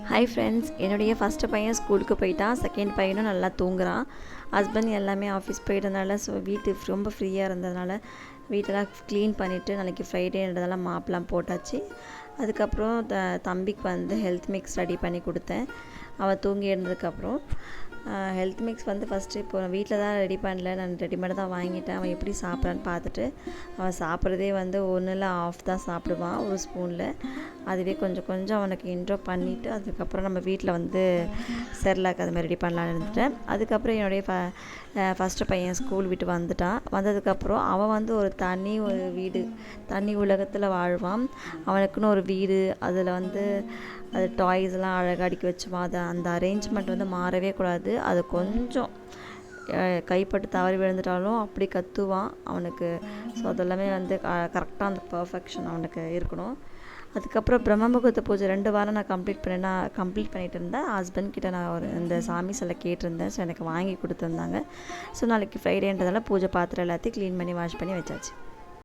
Hi friends, என்னுடைய first பையன் ஸ்கூலுக்கு போயிட்டான். செகண்ட் பையனும் நல்லா தூங்குறான். ஹஸ்பண்ட் எல்லாமே ஆஃபீஸ் போயிட்டதுனால வீட்டு ரொம்ப ஃப்ரீயாக இருந்ததுனால வீட்டெல்லாம் க்ளீன் பண்ணிவிட்டு நாளைக்கு ஃப்ரைடேன்றதெல்லாம் மாப்லாம் போட்டாச்சு. அதுக்கப்புறம் தம்பிக்கு ஹெல்த் மிக்ஸ் ரெடி பண்ணி கொடுத்தேன். அவன் தூங்கி எழுந்ததுக்கப்புறம் ஹெல்த் மிக்ஸ் ஃபஸ்ட்டு இப்போ நான் வீட்டில் தான் ரெடி பண்ணல, நான் ரெடிமேடு தான் வாங்கிட்டேன். அவன் எப்படி சாப்பிட்றான்னு பார்த்துட்டு அவன் சாப்பிட்றதே ஒன்று இல்லை ஆஃப் தான் சாப்பிடுவான் ஒரு ஸ்பூனில். அதுவே கொஞ்சம் கொஞ்சம் அவனுக்கு இன்ட்ரோ பண்ணிவிட்டு அதுக்கப்புறம் நம்ம வீட்டில் செர்லாக் அது மாதிரி ரெடி பண்ணலான்னு இருந்துட்டேன். அதுக்கப்புறம் என்னுடைய ஃபஸ்ட்டு பையன் ஸ்கூல் விட்டு வந்துட்டான். வந்ததுக்கப்புறம் அவன் ஒரு வீடு, தனி உலகத்தில் வாழ்வான். அவனுக்குன்னு ஒரு வீடு, அதில் அது டாய்ஸ்லாம் அழகாக அடுக்கி வச்சுவான். அந்த அரேஞ்ச்மெண்ட் மாறவே கூடாது. அது கொஞ்சம் கைப்பட்டு தவறி விழுந்துட்டாலும் அப்படி கத்துவான் அவனுக்கு. ஸோ அதெல்லாமே கரெக்டாக அந்த பர்ஃபெக்ஷன் அவனுக்கு இருக்கணும். அதுக்கப்புறம் பிரம்ம முகூர்த்த பூஜை 2 வாரம் நான் கம்ப்ளீட் பண்ணிகிட்டு இருந்தேன். ஹஸ்பண்ட் கிட்ட நான் இந்த சாமி சிலை கேட்டிருந்தேன். ஸோ எனக்கு வாங்கி கொடுத்துருந்தாங்க. ஸோ நாளைக்கு ஃப்ரைடேன்றதால பூஜை பாத்திரம் எல்லாத்தையும் க்ளீன் பண்ணி வாஷ் பண்ணி வச்சாச்சு.